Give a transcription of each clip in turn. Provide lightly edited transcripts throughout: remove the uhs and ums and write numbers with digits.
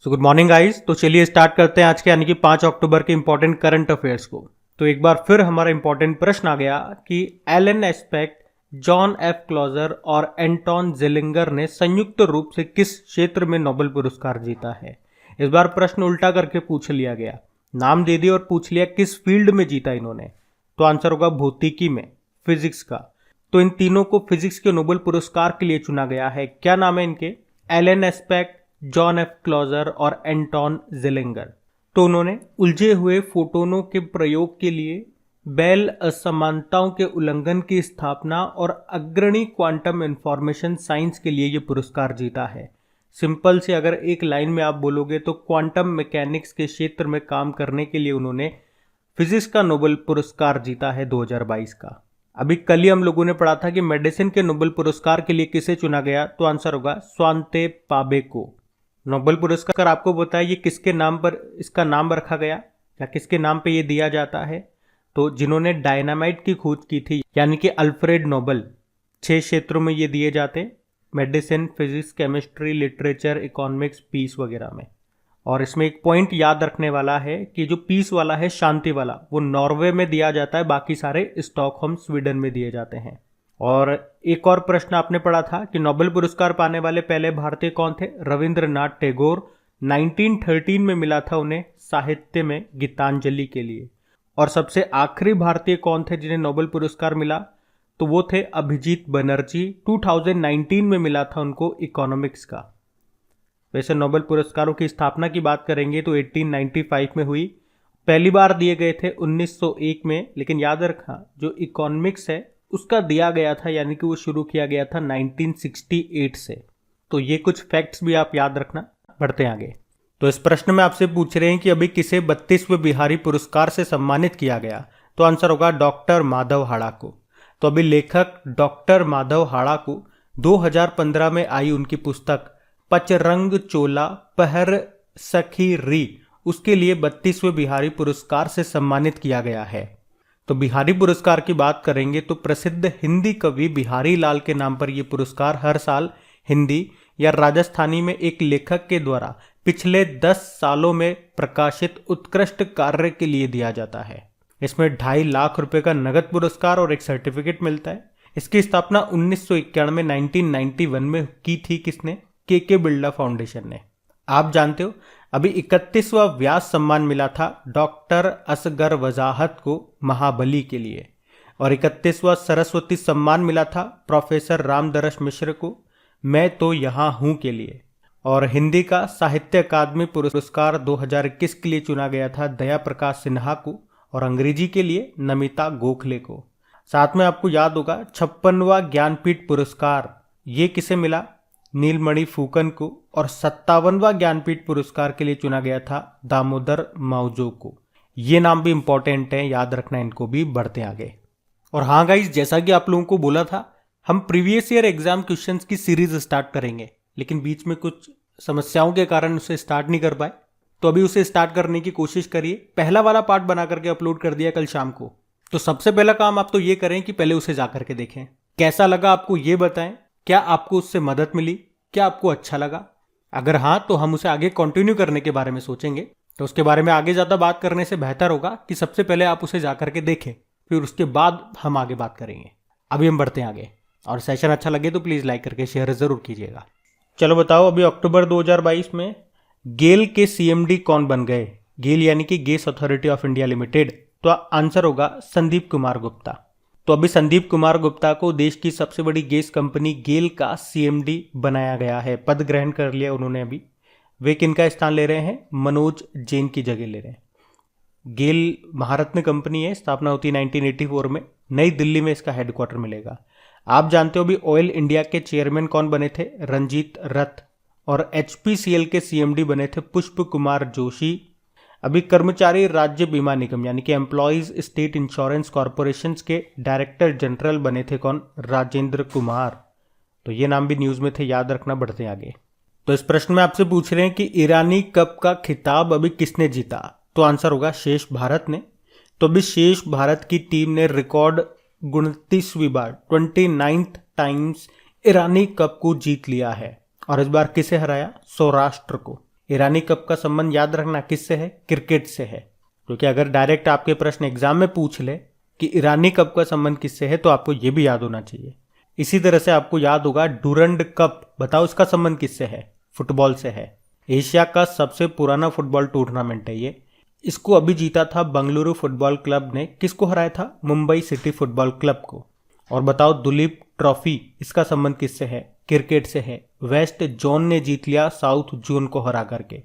So good morning guys. तो चलिए start करते हैं आज के यानी कि 5 अक्टूबर के इंपॉर्टेंट करंट अफेयर्स को। तो एक बार फिर हमारा इंपॉर्टेंट प्रश्न आ गया कि Alain Aspect, John F Clauser और एंटोन जेलिंगर ने संयुक्त रूप से किस क्षेत्र में नोबेल पुरस्कार जीता है। इस बार प्रश्न उल्टा करके पूछ लिया गया, नाम दे दिया और पूछ लिया किस फील्ड में जीता इन्होंने। तो आंसर होगा भौतिकी में, फिजिक्स का। तो इन तीनों को फिजिक्स के नोबेल पुरस्कार के लिए चुना गया है। क्या नाम है इनके? Alain Aspect, John F Clauser और एंटोन जेलिंगर। तो उन्होंने उलझे हुए फोटोनों के प्रयोग के लिए, बेल असमानताओं के उल्लंघन की स्थापना और अग्रणी क्वांटम इंफॉर्मेशन साइंस के लिए यह पुरस्कार जीता है। सिंपल से अगर एक लाइन में आप बोलोगे तो क्वांटम मैकेनिक्स के क्षेत्र में काम करने के लिए उन्होंने फिजिक्स का नोबेल पुरस्कार जीता है 2022 का। अभी कल ही हम लोगों ने पढ़ा था कि मेडिसिन के नोबेल पुरस्कार के लिए किसे चुना गया, तो आंसर होगा स्वांते पाबे को। नोबेल पुरस्कार आपको पता है ये किसके नाम पर इसका नाम रखा गया या किसके नाम पे ये दिया जाता है? तो जिन्होंने डायनामाइट की खोज की थी यानी कि अल्फ्रेड नोबेल। 6 क्षेत्रों में ये दिए जाते हैं, medicine, physics, chemistry, literature, economics, peace वगैरह में। और इसमें एक पॉइंट याद रखने वाला है कि जो पीस वाला है, शांति वाला, वो नॉर्वे में दिया जाता है, बाकी सारे स्टॉकहोम स्वीडन में दिए जाते हैं। और एक और प्रश्न आपने पढ़ा था कि नोबेल पुरस्कार पाने वाले पहले भारतीय कौन थे? रविंद्रनाथ टैगोर। 1913 में मिला था उन्हें साहित्य में गीतांजलि के लिए। और सबसे आखिरी भारतीय कौन थे जिन्हें नोबेल पुरस्कार मिला? तो वो थे अभिजीत बनर्जी। 2019 में मिला था उनको इकोनॉमिक्स का। वैसे नोबेल पुरस्कारों की स्थापना की बात करेंगे तो 1895 में हुई। पहली बार दिए गए थे 1901 में, लेकिन याद रखना जो इकोनॉमिक्स है उसका दिया गया था यानी कि वो शुरू किया गया था 1968 से। तो ये कुछ फैक्ट्स भी आप याद रखना। बढ़ते हैं आगे। तो इस प्रश्न में आपसे पूछ रहे हैं कि अभी किसे 32वें बिहारी पुरस्कार से सम्मानित किया गया, तो आंसर होगा डॉक्टर माधव हाड़ा को। तो अभी लेखक डॉक्टर माधव हाड़ा को 2015 में आई उनकी पुस्तक पचरंग चोला पहर सखी री, उसके लिए 32वें बिहारी पुरस्कार से सम्मानित किया गया है। तो बिहारी पुरस्कार की बात करेंगे तो प्रसिद्ध हिंदी कवि बिहारी लाल के नाम पर यह पुरस्कार हर साल हिंदी या राजस्थानी में एक लेखक के द्वारा पिछले 10 सालों में प्रकाशित उत्कृष्ट कार्य के लिए दिया जाता है। इसमें 2.5 लाख रुपए का नगद पुरस्कार और एक सर्टिफिकेट मिलता है। इसकी स्थापना 1991 1991 में की थी किसने? के बिरला फाउंडेशन ने। आप जानते हो अभी 31वां व्यास सम्मान मिला था डॉक्टर असगर वजाहत को महाबली के लिए, और 31वां सरस्वती सम्मान मिला था प्रोफेसर रामदरस मिश्र को मैं तो यहाँ हूँ के लिए। और हिंदी का साहित्य अकादमी पुरस्कार 2021 के लिए चुना गया था दया प्रकाश सिन्हा को, और अंग्रेजी के लिए नमिता गोखले को। साथ में आपको याद होगा 56वां ज्ञानपीठ पुरस्कार ये किसे मिला? नीलमणि फूकन को। और 57वां ज्ञानपीठ पुरस्कार के लिए चुना गया था दामोदर मावजो को। ये नाम भी इंपॉर्टेंट है, याद रखना इनको भी। बढ़ते आगे। और हाँ गाइस, जैसा कि आप लोगों को बोला था हम प्रीवियस ईयर एग्जाम क्वेश्चंस की सीरीज स्टार्ट करेंगे, लेकिन बीच में कुछ समस्याओं के कारण उसे स्टार्ट नहीं कर पाए। तो अभी उसे स्टार्ट करने की कोशिश करिए। पहला वाला पार्ट बना करके अपलोड कर दिया कल शाम को। तो सबसे पहला काम आप तो ये करें कि पहले उसे जा करके देखें। कैसा लगा आपको ये बताएं। क्या आपको उससे मदद मिली? क्या आपको अच्छा लगा? अगर हाँ तो हम उसे आगे कंटिन्यू करने के बारे में सोचेंगे। तो उसके बारे में आगे ज़्यादा बात करने से बेहतर होगा कि सबसे पहले आप उसे जा करके देखें, फिर उसके बाद हम आगे बात करेंगे। अभी हम बढ़ते हैं आगे। और सेशन अच्छा लगे तो प्लीज़ लाइक करके शेयर ज़रूर कीजिएगा। चलो बताओ, अभी अक्टूबर 2022 में गेल के सीएमडी कौन बन गए? गेल यानी कि gas authority of India limited. तो आंसर होगा संदीप कुमार गुप्ता। तो अभी संदीप कुमार गुप्ता को देश की सबसे बड़ी गैस कंपनी गेल का सीएमडी बनाया गया है। पद ग्रहण कर लिया उन्होंने अभी। वे किनका स्थान ले रहे हैं? मनोज जैन की जगह ले रहे हैं। गेल महारत्न कंपनी है, स्थापना होती है 1984 में। नई दिल्ली में इसका हेडक्वार्टर मिलेगा। आप जानते हो अभी ऑयल इंडिया के चेयरमैन कौन बने थे? रंजीत रथ। और एचपीसीएल के सीएमडी बने थे पुष्प कुमार जोशी। अभी कर्मचारी राज्य बीमा निगम यानी कि एम्प्लॉयज स्टेट इंश्योरेंस कॉरपोरेशन के डायरेक्टर जनरल बने थे कौन? राजेंद्र कुमार। तो ये नाम भी न्यूज में थे, याद रखना। बढ़ते आगे। तो इस प्रश्न में आपसे पूछ रहे हैं कि ईरानी कप का खिताब अभी किसने जीता? तो आंसर होगा शेष भारत ने। तो अभी शेष भारत की टीम ने रिकॉर्ड 29वीं बार 29th टाइम्स ईरानी कप को जीत लिया है। और इस बार किसे हराया? सौराष्ट्र को। ईरानी कप का संबंध याद रखना किससे है? क्रिकेट से है। क्योंकि अगर डायरेक्ट आपके प्रश्न एग्जाम में पूछ ले कि ईरानी कप का संबंध किससे है तो आपको ये भी याद होना चाहिए। इसी तरह से आपको याद होगा डूरंड कप, बताओ इसका संबंध किससे है? फुटबॉल से है। एशिया का सबसे पुराना फुटबॉल टूर्नामेंट है ये। इसको अभी जीता था बंगलुरु फुटबॉल क्लब ने। किसको हराया था? मुंबई सिटी फुटबॉल क्लब को। और बताओ दुलीप ट्रॉफी, इसका संबंध किससे है? क्रिकेट से है। वेस्ट जोन ने जीत लिया साउथ जोन को हरा करके।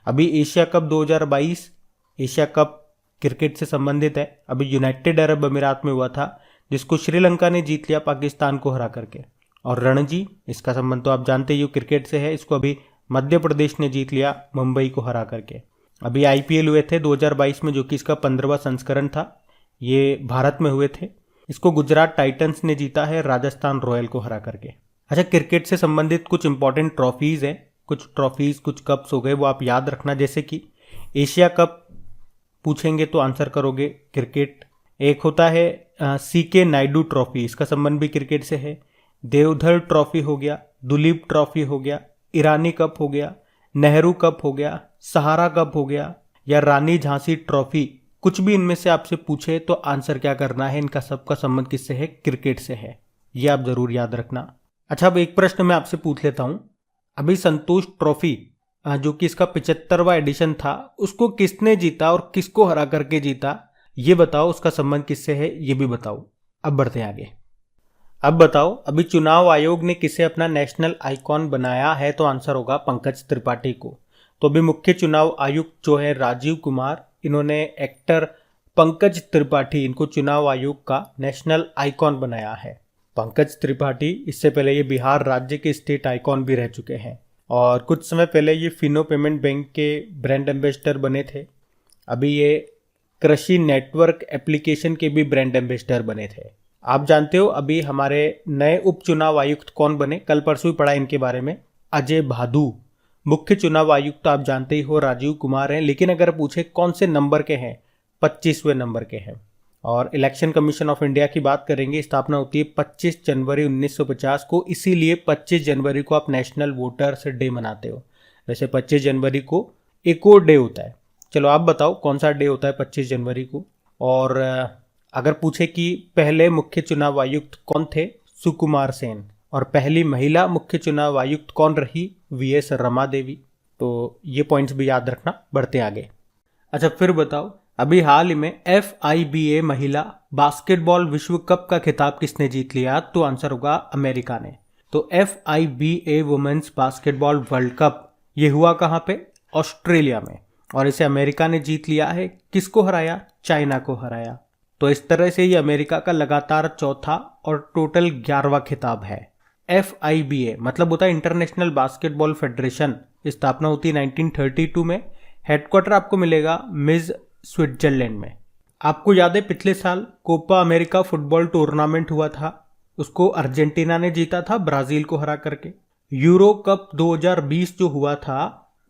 अभी Asia cup 2022 Asia cup cricket से संबंधित है। अभी यूनाइटेड अरब अमीरात में हुआ था जिसको श्रीलंका ने जीत लिया पाकिस्तान को हरा करके। और रणजी, इसका संबंध तो आप जानते ही हो क्रिकेट से है। इसको अभी मध्य प्रदेश ने जीत लिया मुंबई को हरा करके। अभी आईपीएल हुए थे 2022 में, जो कि इसका 15वां संस्करण था। ये भारत में हुए थे। इसको गुजरात टाइटंस ने जीता है राजस्थान रॉयल को हरा करके। अच्छा, क्रिकेट से संबंधित कुछ इंपॉर्टेंट ट्रॉफीज हैं, कुछ कप्स हो गए, वो आप याद रखना। जैसे कि एशिया कप पूछेंगे तो आंसर करोगे क्रिकेट। एक होता है सीके नायडू ट्रॉफी, इसका संबंध भी क्रिकेट से है। देवधर ट्रॉफी हो गया, दुलीप ट्रॉफी हो गया, ईरानी कप हो गया, नेहरू कप हो गया, सहारा कप हो गया, या रानी झांसी ट्रॉफी। कुछ भी इनमें से आपसे पूछे तो आंसर क्या करना है? इनका सबका संबंध किससे है? क्रिकेट से है। ये आप जरूर याद रखना। अच्छा, अब एक प्रश्न मैं आपसे पूछ लेता हूं। अभी संतोष ट्रॉफी जो कि इसका 75वां एडिशन था, उसको किसने जीता और किसको हरा करके जीता? ये बताओ, उसका संबंध किससे है ये भी बताओ। अब बढ़ते हैं आगे। अब बताओ, अभी चुनाव आयोग ने किसे अपना नेशनल आइकॉन बनाया है? तो आंसर होगा पंकज त्रिपाठी को। तो अभी मुख्य चुनाव आयुक्त जो है राजीव कुमार, इन्होंने एक्टर पंकज त्रिपाठी, इनको चुनाव आयोग का नेशनल आइकॉन बनाया है। पंकज त्रिपाठी इससे पहले ये बिहार राज्य के स्टेट आइकॉन भी रह चुके हैं और कुछ समय पहले ये फिनो पेमेंट बैंक के ब्रांड एम्बेसडर बने थे। अभी ये कृषि नेटवर्क एप्लीकेशन के भी ब्रांड एम्बेसडर बने थे। आप जानते हो अभी हमारे नए उप चुनाव आयुक्त कौन बने? कल परसों ही पढ़ा इनके बारे में, अजय भादु। मुख्य चुनाव आयुक्त तो आप जानते ही हो राजीव कुमार हैं, लेकिन अगर पूछे कौन से नंबर के हैं? 25वें नंबर के हैं। और इलेक्शन कमीशन ऑफ इंडिया की बात करेंगे, स्थापना होती है 25 जनवरी 1950 को। इसीलिए 25 जनवरी को आप नेशनल वोटर्स डे मनाते हो। वैसे 25 जनवरी को एक और डे होता है। चलो आप बताओ कौन सा डे होता है 25 जनवरी को? और अगर पूछे कि पहले मुख्य चुनाव आयुक्त कौन थे? सुकुमार सेन। और पहली महिला मुख्य चुनाव आयुक्त कौन रही? वीएस रमा देवी। तो ये पॉइंट्स भी याद रखना। बढ़ते आगे। अच्छा, फिर बताओ, अभी हाल ही में FIBA महिला बास्केटबॉल विश्व कप का खिताब किसने जीत लिया? तो आंसर होगा अमेरिका ने। तो FIBA women's basketball world cup ये हुआ कहाँ पे? ऑस्ट्रेलिया में। और इसे अमेरिका ने जीत लिया है। किसको हराया? चाइना को हराया। तो इस तरह से ये अमेरिका का लगातार चौथा और टोटल 11वां खिताब है। FIBA मतलब होता है इंटरनेशनल बास्केटबॉल फेडरेशन। स्थापना होती है 1932 में। हेडक्वार्टर आपको मिलेगा मिज स्विट्जरलैंड में। आपको याद है पिछले साल कोपा अमेरिका फुटबॉल टूर्नामेंट हुआ था, उसको अर्जेंटीना ने जीता था ब्राजील को हरा करके। यूरो कप 2020 जो हुआ था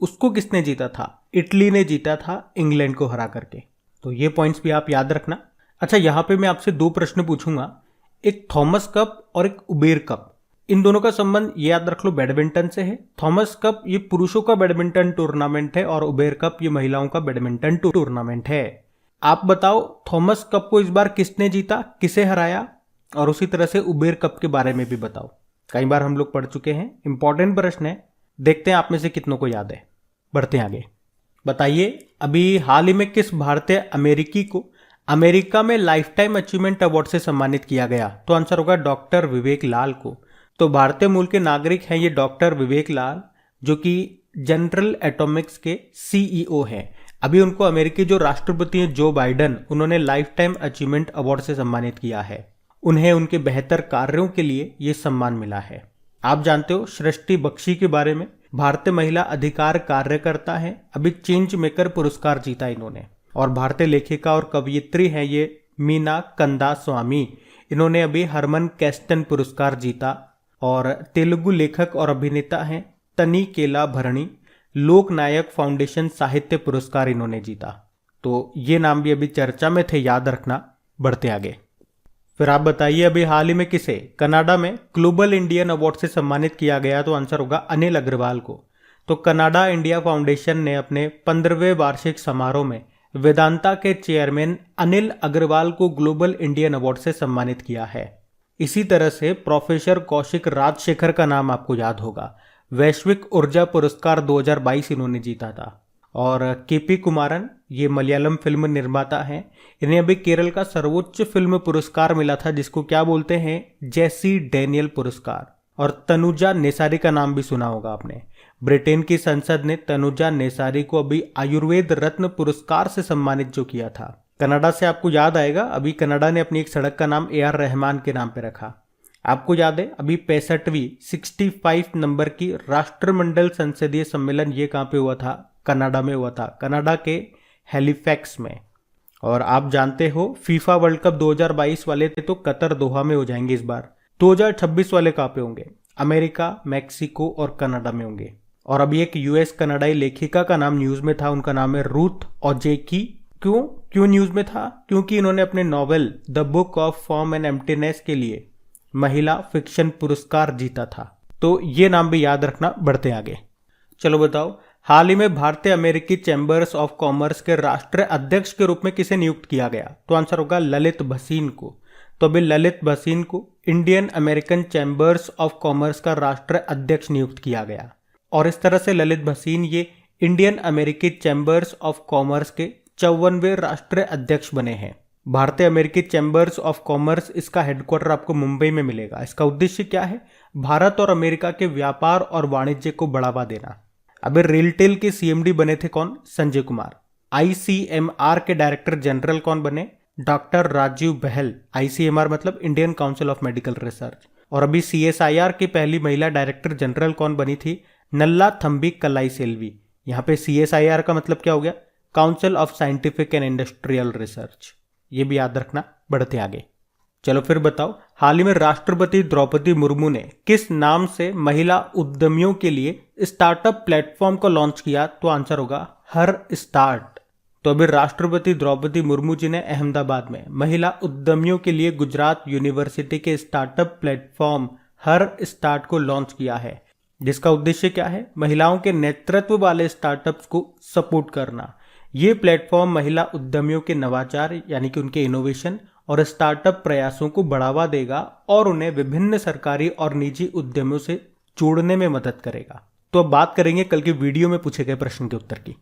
उसको किसने जीता था? इटली ने जीता था इंग्लैंड को हरा करके। तो ये पॉइंट्स भी आप याद रखना। अच्छा, यहाँ पे मैं आपसे दो प्रश्न पूछूंगा, एक थॉमस कप और एक उबेर कप। इन दोनों का संबंध ये याद रख लो बैडमिंटन से है। थॉमस कप ये पुरुषों का बैडमिंटन टूर्नामेंट है और उबेर कप ये महिलाओं का बैडमिंटन टूर्नामेंट है। आप बताओ थॉमस कप को इस बार किसने जीता, किसे हराया? और उसी तरह से उबेर कप के बारे में भी बताओ। कई बार हम लोग पढ़ चुके हैं, इंपॉर्टेंट प्रश्न है, देखते हैं आप में से कितनों को याद है। बढ़ते हैं आगे। बताइए, अभी हाल ही में किस भारतीय अमेरिकी को अमेरिका में लाइफ टाइम अचीवमेंट अवार्ड से सम्मानित किया गया? तो आंसर होगा डॉक्टर विवेक लाल को। तो भारतीय मूल के नागरिक हैं ये डॉक्टर विवेक लाल, जो कि जनरल एटॉमिक्स के CEO हैं। अभी उनको अमेरिकी जो राष्ट्रपति हैं जो बाइडन, उन्होंने लाइफ टाइम अचीवमेंट अवार्ड से सम्मानित किया है। उन्हें उनके बेहतर कार्यों के लिए ये सम्मान मिला है। आप जानते हो सृष्टि बख्शी के बारे में, भारतीय महिला अधिकार कार्यकर्ता है। अभी चेंज मेकर पुरस्कार जीता इन्होंने। और भारतीय लेखिका और कवयित्री हैं ये मीना कंदा स्वामी, इन्होंने अभी हरमन कैस्टन पुरस्कार जीता। और तेलुगु लेखक और अभिनेता हैं तनिकेला भरणी, लोकनायक फाउंडेशन साहित्य पुरस्कार इन्होंने जीता। तो ये नाम भी अभी चर्चा में थे, याद रखना। बढ़ते आगे। फिर आप बताइए, अभी हाल ही में किसे कनाडा में ग्लोबल इंडियन अवार्ड से सम्मानित किया गया? तो आंसर होगा अनिल अग्रवाल को। तो कनाडा इंडिया फाउंडेशन ने अपने 15वें वार्षिक समारोह में वेदांता के चेयरमैन अनिल अग्रवाल को ग्लोबल इंडियन अवार्ड से सम्मानित किया है। इसी तरह से प्रोफेसर कौशिक राजशेखर का नाम आपको याद होगा, वैश्विक ऊर्जा पुरस्कार 2022 इन्होंने जीता था। और केपी कुमारन, ये मलयालम फिल्म निर्माता हैं, इन्हें अभी केरल का सर्वोच्च फिल्म पुरस्कार मिला था जिसको क्या बोलते हैं, जेसी डैनियल पुरस्कार। और तनुजा नेसारी का नाम भी सुना होगा आपने। ब्रिटेन की संसद ने तनुजा नेसारी को अभी आयुर्वेद रत्न पुरस्कार से सम्मानित जो किया था। कनाडा से आपको याद आएगा, अभी कनाडा ने अपनी एक सड़क का नाम AR रहमान के नाम पे रखा। आपको याद है अभी 65 नंबर की राष्ट्रमंडल संसदीय सम्मेलन ये कहाँ पे हुआ था, कनाडा में हुआ था, कनाडा के हैलिफैक्स में। और आप जानते हो फीफा वर्ल्ड कप 2022 वाले थे तो कतर दोहा में हो जाएंगे इस बार। 2026 वाले कहाँ पे होंगे, अमेरिका, मैक्सिको और कनाडा में होंगे। और अभी एक US कनाडाई लेखिका का नाम न्यूज में था, उनका नाम है रूथ ओजेकी। क्यों न्यूज में था, क्योंकि इन्होंने अपने novel the book of form and emptiness के लिए महिला फिक्शन पुरस्कार जीता था। तो ये नाम भी याद रखना, बढ़ते आगे। चलो बताओ, हाल ही में भारतीय अमेरिकी चैम्बर्स ऑफ कॉमर्स के राष्ट्रीय अध्यक्ष के रूप में किसे नियुक्त किया गया? तो आंसर होगा ललित भसीन को। तो अभी ललित भसीन को Indian American chambers of commerce का राष्ट्रीय अध्यक्ष नियुक्त किया गया। और इस तरह से ललित भसीन ये इंडियन अमेरिकी चैम्बर्स ऑफ कॉमर्स के 54वें राष्ट्रीय अध्यक्ष बने हैं। भारतीय अमेरिकी चैम्बर्स ऑफ कॉमर्स, इसका हेडक्वार्टर आपको मुंबई में मिलेगा। इसका उद्देश्य क्या है? भारत और अमेरिका के व्यापार और वाणिज्य को बढ़ावा देना। अभी रेलटेल के CMD बने थे कौन? संजय कुमार। ICMR के डायरेक्टर जनरल कौन बने? डॉक्टर राजीव बहल। ICMR मतलब Indian council of medical research. और अभी CSIR की पहली महिला डायरेक्टर जनरल कौन बनी थी? नल्ला थम्बी कलाई सेल्वी। यहाँ पे CSIR का मतलब क्या हो गया? Council of scientific and industrial research. ये भी याद रखना, बढ़ते आगे। चलो फिर बताओ, हाल ही में राष्ट्रपति द्रौपदी मुर्मू ने किस नाम से महिला उद्यमियों के लिए स्टार्टअप प्लेटफॉर्म को लॉन्च किया? तो आंसर होगा हर स्टार्ट। तो अभी राष्ट्रपति द्रौपदी मुर्मू जी ने अहमदाबाद में महिला उद्यमियों के लिए गुजरात यूनिवर्सिटी के स्टार्टअप प्लेटफॉर्म हर स्टार्ट को लॉन्च किया है, जिसका उद्देश्य क्या है? महिलाओं के नेतृत्व वाले स्टार्टअप्स को सपोर्ट करना। ये प्लेटफॉर्म महिला उद्यमियों के नवाचार यानी कि उनके इनोवेशन और स्टार्टअप प्रयासों को बढ़ावा देगा और उन्हें विभिन्न सरकारी और निजी उद्यमों से जोड़ने में मदद करेगा। तो अब बात करेंगे कल के वीडियो में पूछे गए प्रश्न के उत्तर की।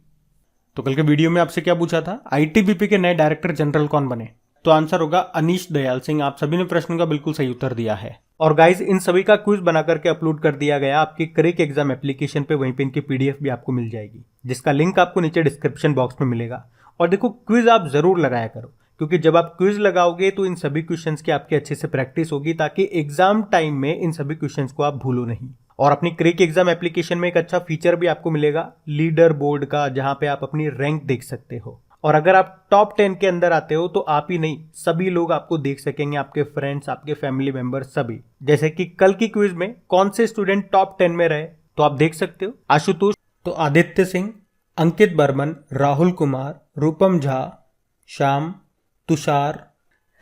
तो कल के वीडियो में आपसे क्या पूछा था? ITBP के नए डायरेक्टर जनरल कौन बने? तो आंसर होगा अनीश दयाल सिंह। आप सभी ने प्रश्न का बिल्कुल सही उत्तर दिया है। और गाइज, इन सभी का क्विज बना करके अपलोड कर दिया गया आपकी क्रिक एग्जाम एप्लीकेशन पे। वहीं पे इनकी PDF भी आपको मिल जाएगी, जिसका लिंक आपको नीचे डिस्क्रिप्शन बॉक्स में मिलेगा। और देखो, क्विज आप जरूर लगाया करो, क्योंकि जब आप क्विज लगाओगे तो इन सभी क्वेश्चंस की आपकी अच्छे से प्रैक्टिस होगी, ताकि एग्जाम टाइम में इन सभी क्वेश्चंस को आप भूलो नहीं। और अपनी क्रिक एग्जाम एप्लीकेशन में एक अच्छा फीचर भी आपको मिलेगा लीडर बोर्ड का, जहां पे आप अपनी रैंक देख सकते हो। और अगर आप टॉप 10 के अंदर आते हो तो आप ही नहीं, सभी लोग आपको देख सकेंगे, आपके फ्रेंड्स, आपके फैमिली मेंबर सभी। जैसे कि कल की क्विज में कौन से स्टूडेंट टॉप 10 में रहे, तो आप देख सकते हो। आशुतोष, तो आदित्य सिंह, अंकित बर्मन, राहुल कुमार, रूपम झा, श्याम, तुषार,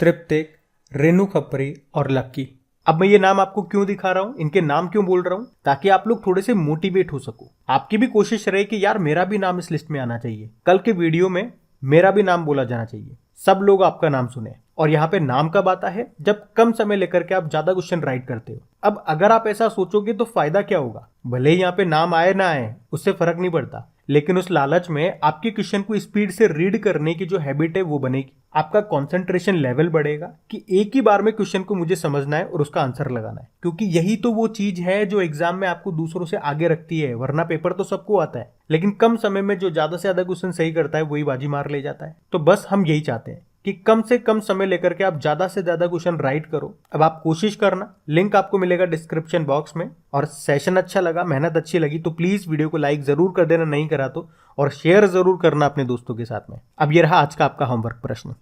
तृप्तिक, रेणु खपरी और लक्की। अब मैं ये नाम आपको क्यों दिखा रहा हूं, इनके नाम क्यों बोल रहा हूं? ताकि आप लोग थोड़े से मोटिवेट हो सको। आपकी भी कोशिश रहे कि यार मेरा भी नाम इस लिस्ट में आना चाहिए, कल के वीडियो में मेरा भी नाम बोला जाना चाहिए, सब लोग आपका नाम सुने। और यहाँ पे नाम कब आता है? जब कम समय लेकर के आप ज्यादा क्वेश्चन राइट करते हो। अब अगर आप ऐसा सोचोगे तो फायदा क्या होगा? भले ही यहाँ पे नाम आए ना आए, उससे फर्क नहीं पड़ता, लेकिन उस लालच में आपके क्वेश्चन को स्पीड से रीड करने की जो हैबिट है वो बनेगी। आपका कंसंट्रेशन लेवल बढ़ेगा कि एक ही बार में क्वेश्चन को मुझे समझना है और उसका आंसर लगाना है, क्योंकि यही तो वो चीज है जो एग्जाम में आपको दूसरों से आगे रखती है। वरना पेपर तो सबको आता है, लेकिन कम समय में जो ज्यादा से ज्यादा क्वेश्चन सही करता है वही बाजी मार ले जाता है। तो बस हम यही चाहते हैं कि कम से कम समय लेकर के आप ज्यादा से ज्यादा क्वेश्चन राइट करो। अब आप कोशिश करना, लिंक आपको मिलेगा डिस्क्रिप्शन बॉक्स में। और सेशन अच्छा लगा, मेहनत अच्छी लगी तो प्लीज वीडियो को लाइक जरूर कर देना, नहीं करा तो, और शेयर जरूर करना अपने दोस्तों के साथ में। अब ये रहा आज का आपका होमवर्क प्रश्न।